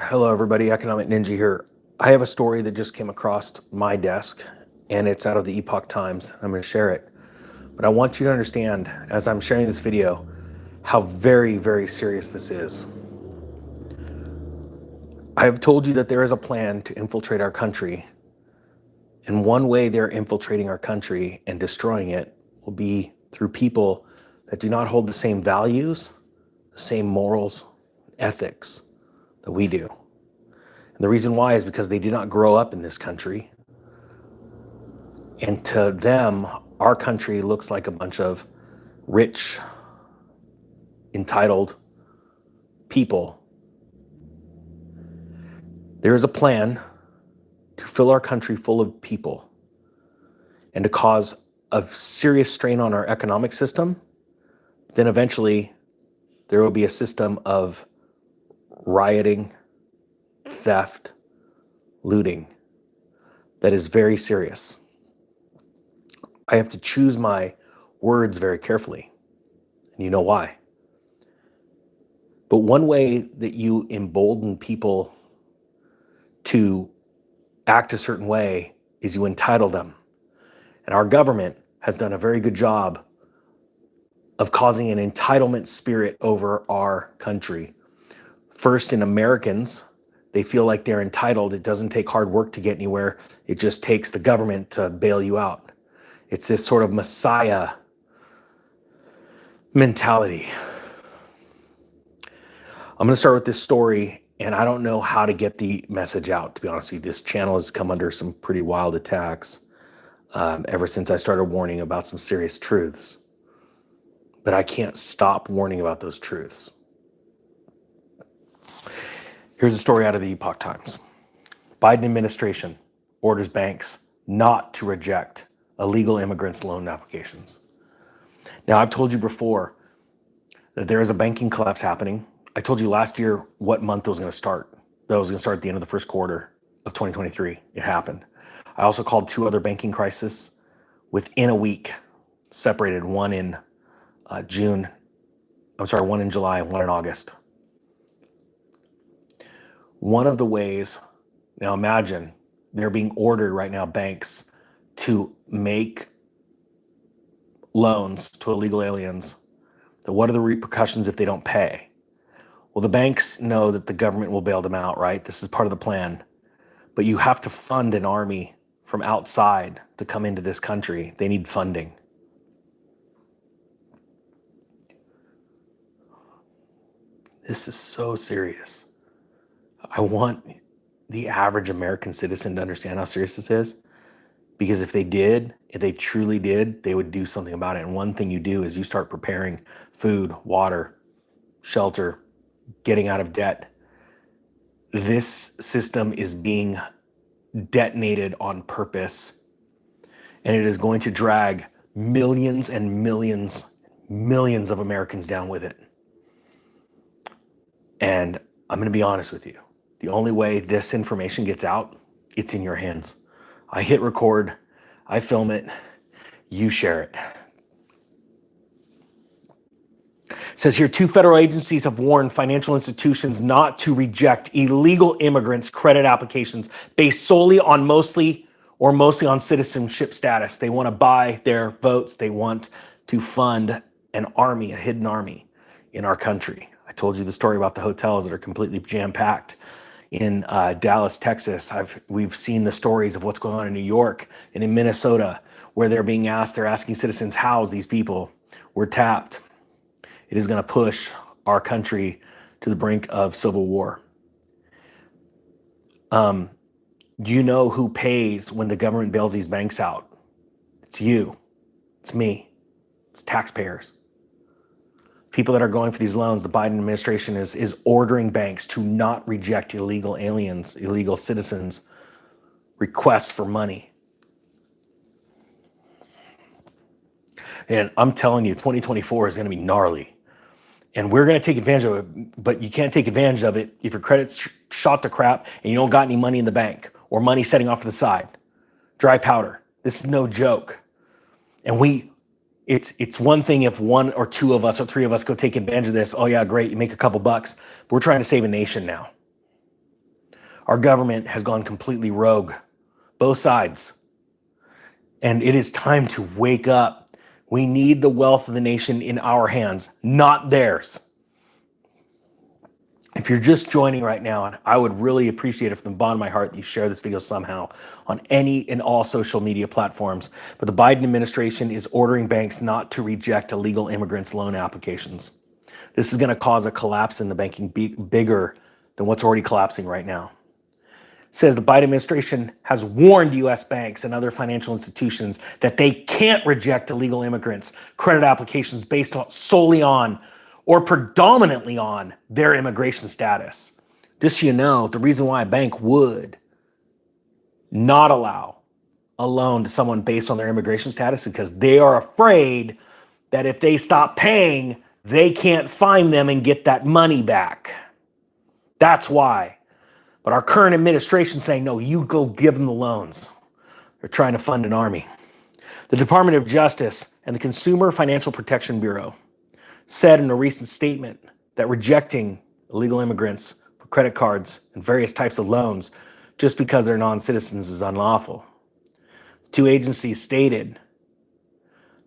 Hello, everybody. Economic Ninja here. I have a story that just came across my desk, and it's out of the Epoch Times. I'm going to share it. But I want you to understand, as I'm sharing this video, how very, very serious this is. I have told you that there is a plan to infiltrate our country. And one way they're infiltrating our country and destroying it will be through people that do not hold the same values, the same morals, ethics that we do. And the reason why is because they did not grow up in this country. And to them, our country looks like a bunch of rich, entitled people. There is a plan to fill our country full of people and to cause a serious strain on our economic system. Then eventually there will be a system of rioting, theft, looting that is very serious. I have to choose my words very carefully, and you know why. But one way that you embolden people to act a certain way is you entitle them. And our government has done a very good job of causing an entitlement spirit over our country. First, in Americans, they feel like they're entitled. It doesn't take hard work to get anywhere. It just takes the government to bail you out. It's this sort of Messiah mentality. I'm going to start with this story, and I don't know how to get the message out, to be honest with you. This channel has come under some pretty wild attacks ever since I started warning about some serious truths. But I can't stop warning about those truths. Here's a story out of the Epoch Times. Biden administration orders banks not to reject illegal immigrants' loan applications. Now, I've told you before that there is a banking collapse happening. I told you last year what month it was going to start. That was going to start at the end of the first quarter of 2023. It happened. I also called two other banking crises within a week, separated, one in one in July and one in August. One of the ways, now imagine, they're being ordered right now, banks, to make loans to illegal aliens. So what are the repercussions if they don't pay? Well, the banks know that the government will bail them out, right? This is part of the plan. But you have to fund an army from outside to come into this country. They need funding. This is so serious. I want the average American citizen to understand how serious this is, because if they truly did, they would do something about it. And one thing you do is you start preparing food, water, shelter, getting out of debt. This system is being detonated on purpose, and it is going to drag millions and millions of Americans down with it. And I'm going to be honest with you. The only way this information gets out, it's in your hands. I hit record, I film it, you share it. It says here, two federal agencies have warned financial institutions not to reject illegal immigrants' credit applications based solely on mostly on citizenship status. They want to buy their votes. They want to fund an army, a hidden army in our country. I told you the story about the hotels that are completely jam-packed in Dallas, Texas. We've seen the stories of what's going on in New York and in Minnesota, where they're asking citizens, house these people. We're tapped. It is going to push our country to the brink of civil war. Do you know who pays when the government bails these banks out? It's you. It's me. It's taxpayers. People that are going for these loans, the Biden administration is ordering banks to not reject illegal aliens, illegal citizens' requests for money. And I'm telling you, 2024 is going to be gnarly. And we're going to take advantage of it, but you can't take advantage of it if your credit's shot to crap and you don't got any money in the bank or money setting off to the side. Dry powder. This is no joke. And it's one thing if one or two of us or three of us go take advantage of this. Oh yeah, great, you make a couple bucks. But we're trying to save a nation now. Our government has gone completely rogue, both sides. And it is time to wake up. We need the wealth of the nation in our hands, not theirs. If you're just joining right now, and I would really appreciate it from the bottom of my heart that you share this video somehow on any and all social media platforms. But the Biden administration is ordering banks not to reject illegal immigrants' loan applications. This is going to cause a collapse in the banking bigger than what's already collapsing right now. It says the Biden administration has warned U.S. banks and other financial institutions that they can't reject illegal immigrants' credit applications based solely on or predominantly on their immigration status. Just so you know, the reason why a bank would not allow a loan to someone based on their immigration status is because they are afraid that if they stop paying, they can't find them and get that money back. That's why. But our current administration is saying, no, you go give them the loans. They're trying to fund an army. The Department of Justice and the Consumer Financial Protection Bureau said in a recent statement that rejecting illegal immigrants for credit cards and various types of loans just because they're non-citizens is unlawful. The two agencies stated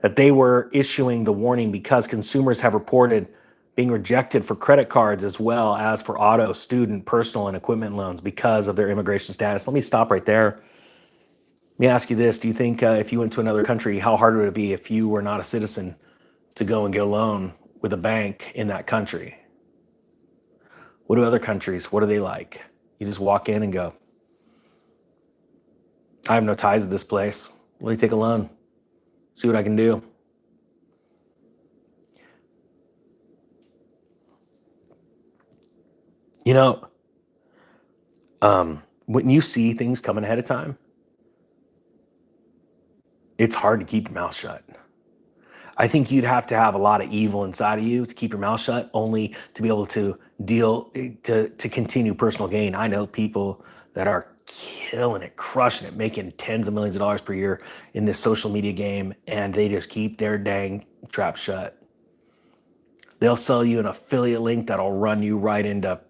that they were issuing the warning because consumers have reported being rejected for credit cards as well as for auto, student, personal, and equipment loans because of their immigration status. Let me stop right there. Let me ask you this. Do you think if you went to another country, how hard would it be if you were not a citizen to go and get a loan with a bank in that country? What do other countries, what are they like? You just walk in and go, I have no ties to this place. Let me take a loan, see what I can do. You know, when you see things coming ahead of time, it's hard to keep your mouth shut. I think you'd have to have a lot of evil inside of you to keep your mouth shut, only to be able to to continue personal gain. I know people that are killing it, crushing it, making tens of millions of dollars per year in this social media game, and they just keep their dang trap shut. They'll sell you an affiliate link that'll run you right into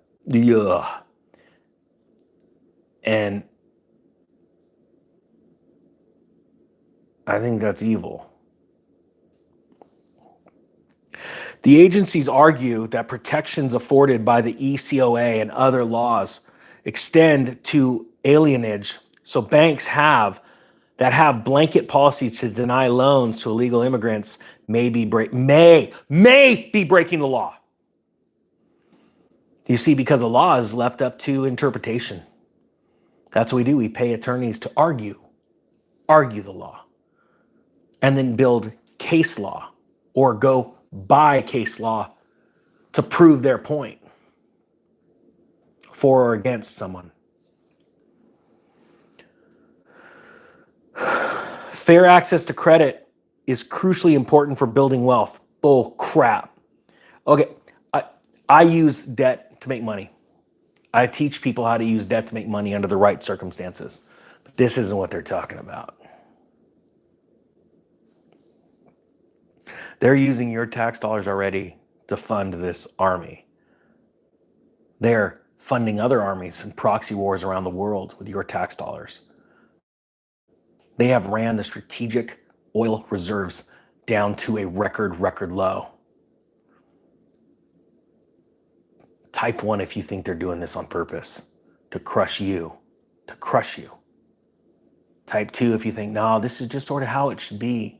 and I think that's evil. The agencies argue that protections afforded by the ECOA and other laws extend to alienage. So banks have blanket policies to deny loans to illegal immigrants may be breaking the law. You see, because the law is left up to interpretation. That's what we do. We pay attorneys to argue the law, and then build case law or go by case law to prove their point for or against someone. Fair access to credit is crucially important for building wealth. Bull crap. Okay, I use debt to make money. I teach people how to use debt to make money under the right circumstances. But this isn't what they're talking about. They're using your tax dollars already to fund this army. They're funding other armies and proxy wars around the world with your tax dollars. They have ran the strategic oil reserves down to a record low. Type 1 if you think they're doing this on purpose to crush you. Type 2 if you think, no, this is just sort of how it should be.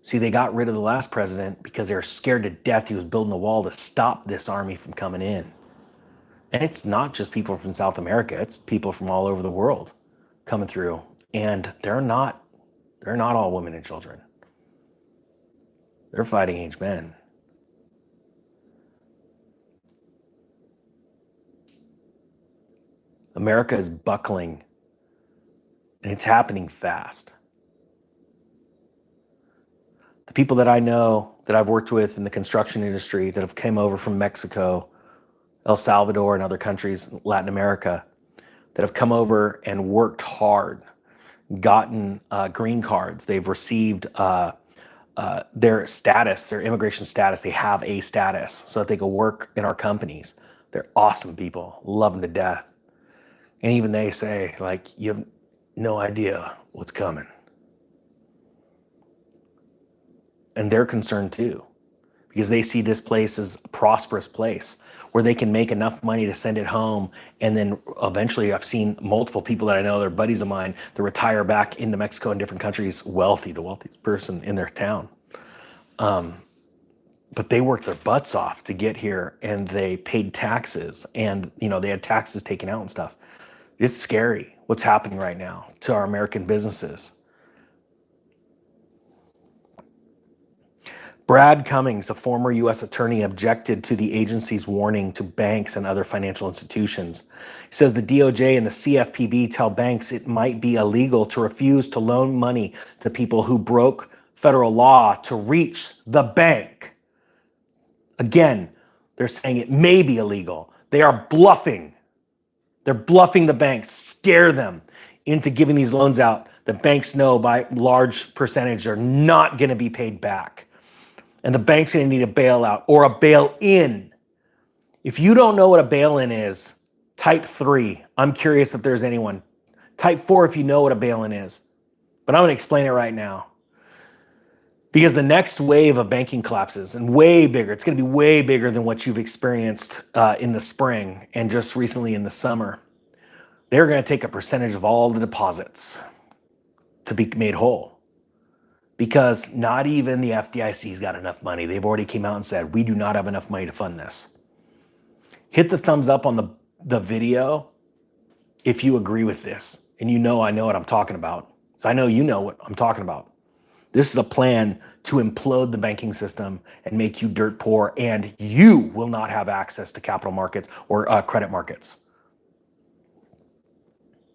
See, they got rid of the last president because they were scared to death he was building a wall to stop this army from coming in. And it's not just people from South America, it's people from all over the world coming through. And they're not all women and children. They're fighting age men. America is buckling, and it's happening fast. The people that I know, that I've worked with in the construction industry, that have come over from Mexico, El Salvador, and other countries, Latin America, that have come over and worked hard, gotten green cards. They've received their status, their immigration status. They have a status so that they can work in our companies. They're awesome people, love them to death. And even they say, like, you have no idea what's coming. And they're concerned too, because they see this place as a prosperous place where they can make enough money to send it home. And then eventually I've seen multiple people that I know, they're buddies of mine, that retire back into Mexico and different countries, wealthy, the wealthiest person in their town. But they worked their butts off to get here, and they paid taxes, and they had taxes taken out and stuff. It's scary what's happening right now to our American businesses. Brad Cummings, a former U.S. attorney, objected to the agency's warning to banks and other financial institutions. He says the DOJ and the CFPB tell banks it might be illegal to refuse to loan money to people who broke federal law to reach the bank. Again, they're saying it may be illegal. They are bluffing. They're bluffing the banks, scare them into giving these loans out that banks know by large percentage are not going to be paid back. And the bank's going to need a bailout or a bail-in. If you don't know what a bail-in is, type 3. I'm curious if there's anyone. Type 4 if you know what a bail-in is. But I'm going to explain it right now. Because the next wave of banking collapses, and way bigger, it's going to be way bigger than what you've experienced in the spring and just recently in the summer. They're going to take a percentage of all the deposits to be made whole. Because not even the FDIC's got enough money. They've already came out and said, we do not have enough money to fund this. Hit the thumbs up on the video if you agree with this. And I know what I'm talking about. So I know you know what I'm talking about. This is a plan to implode the banking system and make you dirt poor, and you will not have access to capital markets or credit markets.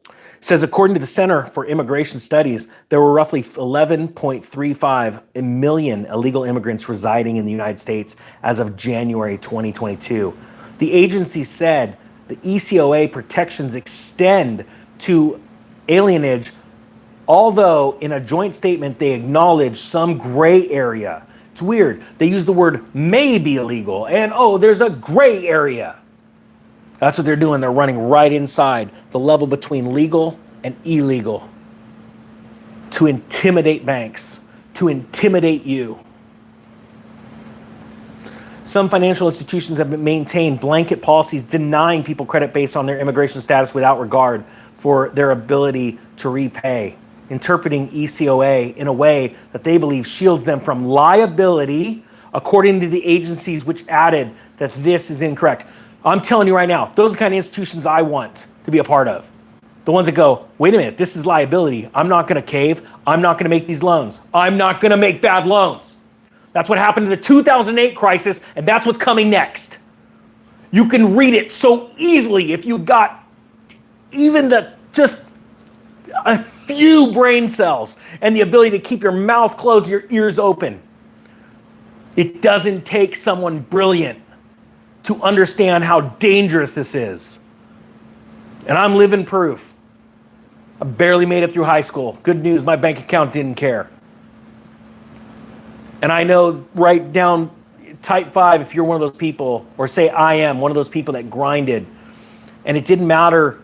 It says, according to the Center for Immigration Studies, there were roughly 11.35 million illegal immigrants residing in the United States as of January 2022. The agency said the ECOA protections extend to alienage, although in a joint statement they acknowledge some gray area. It's weird. They use the word may be illegal and, there's a gray area. That's what they're doing. They're running right inside the level between legal and illegal to intimidate banks, to intimidate you. Some financial institutions have maintained blanket policies denying people credit based on their immigration status without regard for their ability to repay, interpreting ECOA in a way that they believe shields them from liability, according to the agencies which added that this is incorrect. I'm telling you right now, those are the kind of institutions I want to be a part of. The ones that go, wait a minute, this is liability. I'm not going to cave. I'm not going to make these loans. I'm not going to make bad loans. That's what happened in the 2008 crisis, and that's what's coming next. You can read it so easily if you've got even just a few brain cells and the ability to keep your mouth closed, your ears open. It doesn't take someone brilliant to understand how dangerous this is. And I'm living proof. I barely made it through high school. Good news, my bank account didn't care. And I know, write down type 5 if you're one of those people, or say I am one of those people that grinded. And it didn't matter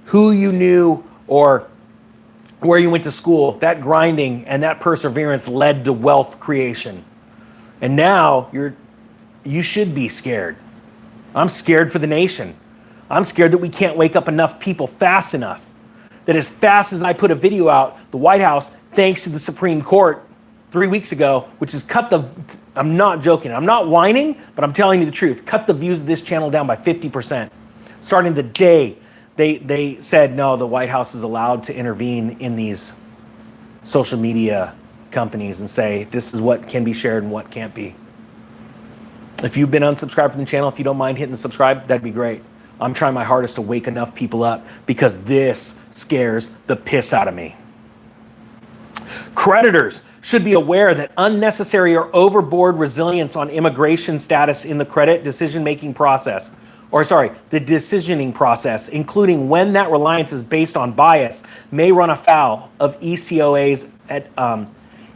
who you knew or where you went to school. That grinding and that perseverance led to wealth creation. And now you should be scared. I'm scared for the nation. I'm scared that we can't wake up enough people fast enough. That as fast as I put a video out, the White House, thanks to the Supreme Court 3 weeks ago, which has I'm not joking, I'm not whining, but I'm telling you the truth, cut the views of this channel down by 50%. Starting the day they said, no, the White House is allowed to intervene in these social media companies and say, this is what can be shared and what can't be. If you've been unsubscribed from the channel, if you don't mind hitting subscribe, that'd be great. I'm trying my hardest to wake enough people up because this scares the piss out of me. Creditors should be aware that unnecessary or overboard reliance on immigration status in the credit decision-making process, the decisioning process, including when that reliance is based on bias, may run afoul of ECOA's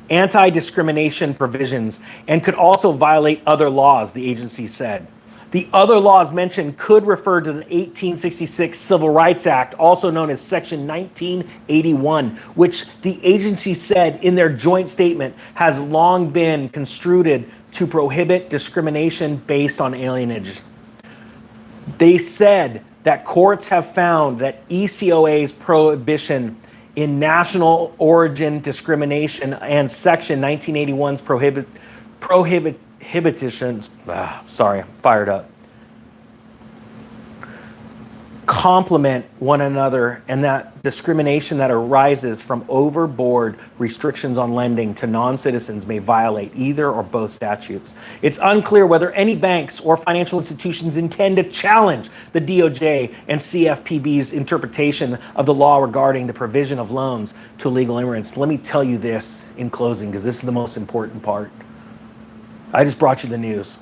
anti-discrimination provisions and could also violate other laws, the agency said. The other laws mentioned could refer to the 1866 Civil Rights Act, also known as Section 1981, which the agency said in their joint statement has long been construed to prohibit discrimination based on alienage. They said that courts have found that ECOA's prohibition in national origin discrimination and Section 1981's prohibitions, sorry, I'm fired up, complement one another, and that discrimination that arises from overboard restrictions on lending to non-citizens may violate either or both statutes. It's unclear whether any banks or financial institutions intend to challenge the DOJ and CFPB's interpretation of the law regarding the provision of loans to illegal immigrants. Let me tell you this in closing, because this is the most important part. I just brought you the news.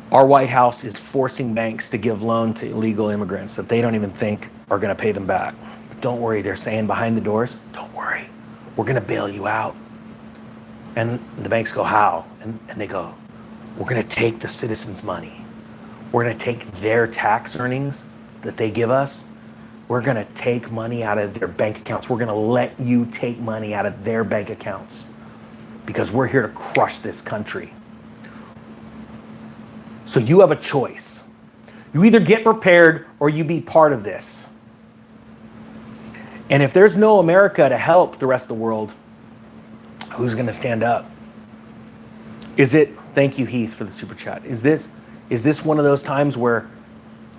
Our White House is forcing banks to give loan to illegal immigrants that they don't even think are going to pay them back. But don't worry, they're saying behind the doors, don't worry, we're going to bail you out. And the banks go, how? And they go, we're going to take the citizens' money. We're going to take their tax earnings that they give us. We're going to take money out of their bank accounts. We're going to let you take money out of their bank accounts, because we're here to crush this country. So you have a choice. You either get prepared or you be part of this. And if there's no America to help the rest of the world, who's going to stand up? Is it, thank you Heath for the super chat, is this one of those times where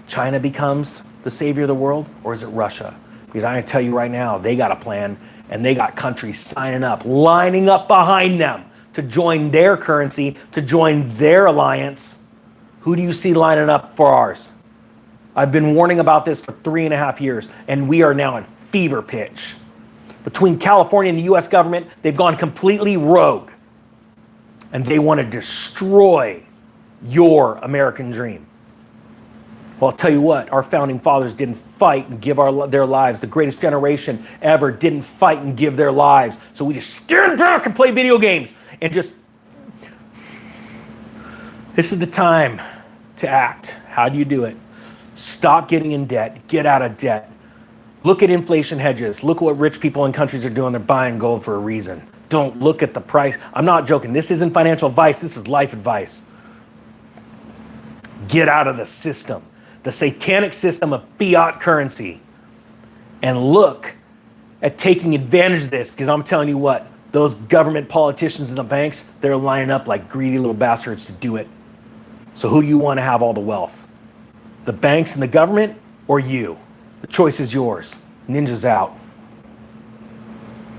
China becomes the savior of the world, or is it Russia? Because I'm going to tell you right now, they got a plan, and they got countries signing up, lining up behind them to join their currency, to join their alliance. Who do you see lining up for ours? I've been warning about this for 3.5 years, and we are now at fever pitch. Between California and the US government, they've gone completely rogue, and they want to destroy your American dream. Well, I'll tell you what, our founding fathers didn't fight and give their lives. The greatest generation ever didn't fight and give their lives. So we just stand back and play video games and just, this is the time to act. How do you do it? Stop getting in debt, get out of debt. Look at inflation hedges. Look what rich people in countries are doing. They're buying gold for a reason. Don't look at the price. I'm not joking. This isn't financial advice. This is life advice. Get out of the system, the satanic system of fiat currency, and look at taking advantage of this, because I'm telling you what, those government politicians and the banks, they're lining up like greedy little bastards to do it. So who do you want to have all the wealth? The banks and the government, or you? The choice is yours. Ninja's out.